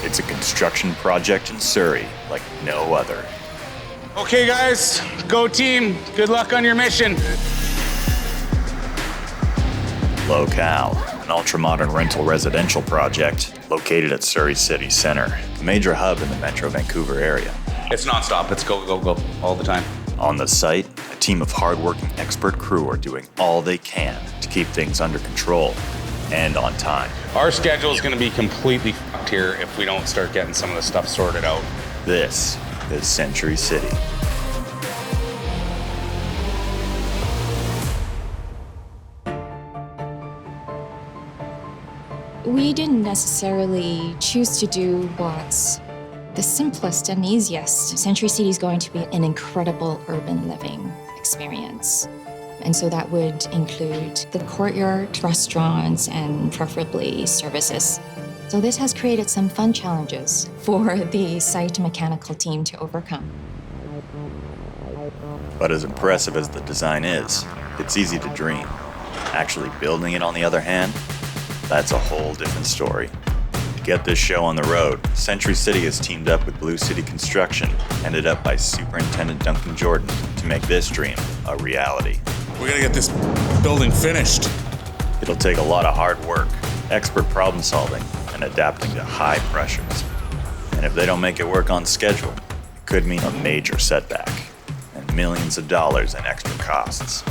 It's a construction project in Surrey like no other. Okay, guys, go team. Good luck on your mission. Locale, an ultra-modern rental residential project located at Surrey City Centre, a major hub in the Metro Vancouver area. It's nonstop. It's go, go, go all the time. On the site, a team of hardworking expert crew are doing all they can to keep things under control and on time. Our schedule is going to be completely fucked here if we don't start getting some of the stuff sorted out. This is Century City. We didn't necessarily choose to do what's the simplest and easiest. Century City is going to be an incredible urban living experience. And so that would include the courtyard, restaurants, and preferably services. So this has created some fun challenges for the site mechanical team to overcome. But as impressive as the design is, it's easy to dream. Actually building it, on the other hand, that's a whole different story. To get this show on the road, Century City has teamed up with BlueCity Construction, headed up by Superintendent Duncan to make this dream a reality. We gotta get this building finished. It'll take a lot of hard work, expert problem solving, and adapting to high pressures. And if they don't make it work on schedule, it could mean a major setback and millions of dollars in extra costs.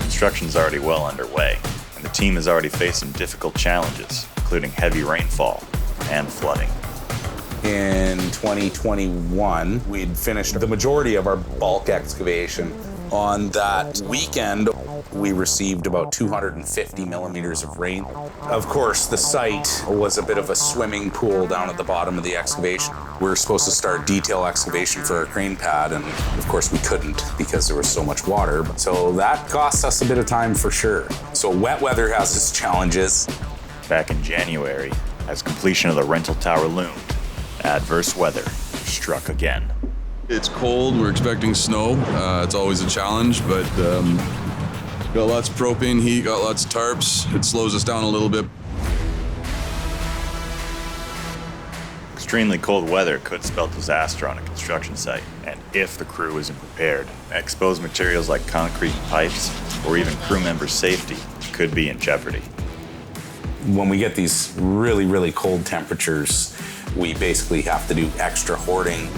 Construction's already well underway, and the team has already faced some difficult challenges, including heavy rainfall and flooding. In 2021, we'd finished the majority of our bulk excavation. On that weekend, we received about 250 millimeters of rain. Of course, the site was a bit of a swimming pool down at the bottom of the excavation. We were supposed to start detail excavation for our crane pad, and of course we couldn't because there was so much water. So that cost us a bit of time for sure. So wet weather has its challenges. Back in January, as completion of the rental tower loomed, adverse weather struck again. It's cold, we're expecting snow. It's always a challenge, but got lots of propane heat, got lots of tarps. It slows us down a little bit. Extremely cold weather could spell disaster on a construction site, and if the crew isn't prepared, exposed materials like concrete pipes or even crew members' safety could be in jeopardy. When we get these really, really cold temperatures, we basically have to do extra hoarding.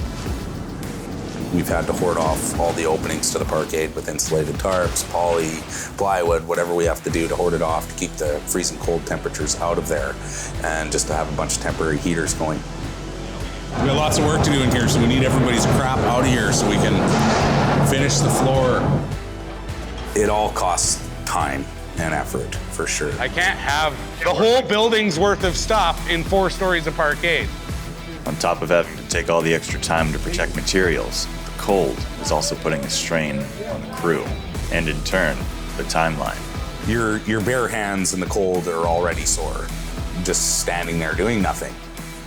We've had to hoard off all the openings to the parkade with insulated tarps, poly, plywood, whatever we have to do to hoard it off to keep the freezing cold temperatures out of there, and just to have a bunch of temporary heaters going. We got lots of work to do in here, so we need everybody's crap out of here so we can finish the floor. It all costs time and effort, for sure. I can't have the whole building's worth of stuff in 4 stories of parkade. On top of having to take all the extra time to protect materials, the cold is also putting a strain on the crew, and in turn, the timeline. Your bare hands in the cold are already sore, just standing there doing nothing.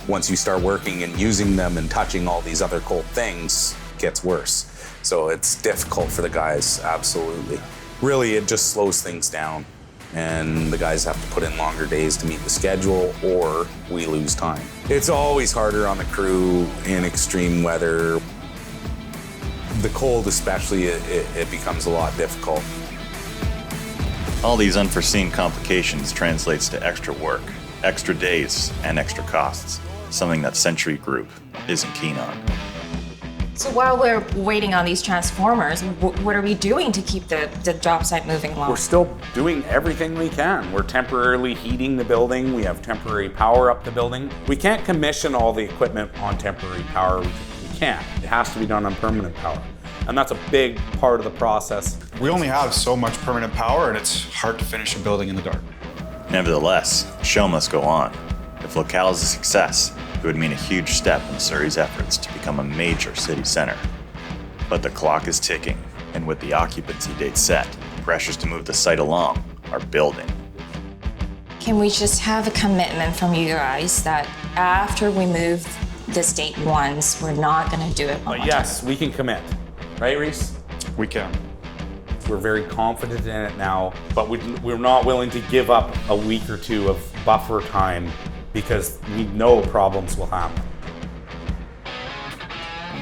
Once you start working and using them and touching all these other cold things, it gets worse. So it's difficult for the guys, absolutely. Really, it just slows things down, and the guys have to put in longer days to meet the schedule, or we lose time. It's always harder on the crew in extreme weather. The cold especially, it becomes a lot difficult. All these unforeseen complications translates to extra work, extra days, and extra costs, something that Century Group isn't keen on. So while we're waiting on these transformers, what are we doing to keep the job site moving along? We're still doing everything we can. We're temporarily heating the building. We have temporary power up the building. We can't commission all the equipment on temporary power. We can't. It has to be done on permanent power. And that's a big part of the process. We only have so much permanent power, and it's hard to finish a building in the dark. Nevertheless, the show must go on. If Locale is a success, it would mean a huge step in Surrey's efforts to become a major city center. But the clock is ticking, and with the occupancy date set, pressures to move the site along are building. Can we just have a commitment from you guys that after we move this date once, we're not going to do it one more Yes, we can commit. Right, Reese? We can. We're very confident in it now, but we're not willing to give up a week or two of buffer time because we know problems will happen.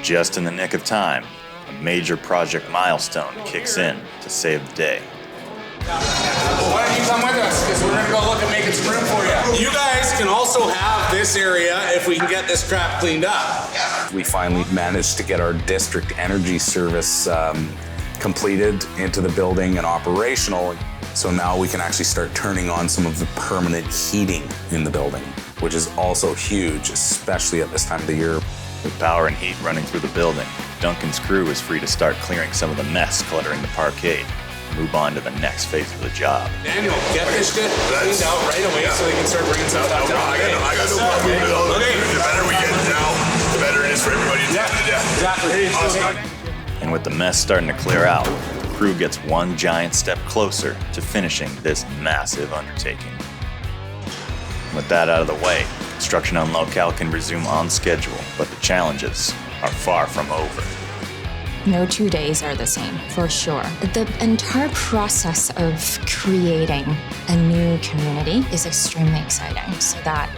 Just in the nick of time, a major project milestone kicks in to save the day. Why don't you come with us? Because we're going to go look at making some room for you. You guys can also have this area if we can get this crap cleaned up. We finally managed to get our district energy service completed into the building and operational. So now we can actually start turning on some of the permanent heating in the building, which is also huge, especially at this time of the year. With power and heat running through the building, Duncan's crew is free to start clearing some of the mess cluttering the parkade. Move on to the next phase of the job. Daniel, get this shit cleaned out right away so they can start bringing stuff down. I got no problem with it all. Okay. The better we get now, the better it is for everybody. Exactly. And with the mess starting to clear out, the crew gets one giant step closer to finishing this massive undertaking. With that out of the way, construction on Locale can resume on schedule, but the challenges are far from over. No 2 days are the same, for sure. The entire process of creating a new community is extremely exciting, so that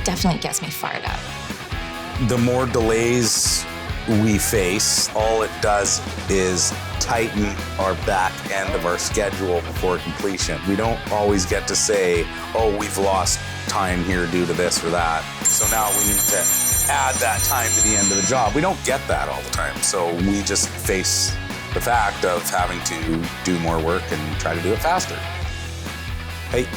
definitely gets me fired up. The more delays we face, all it does is tighten our back end of our schedule before completion. We don't always get to say, oh, we've lost time here due to this or that. So now we need to add that time to the end of the job. We don't get that all the time. So we just face the fact of having to do more work and try to do it faster. Hey,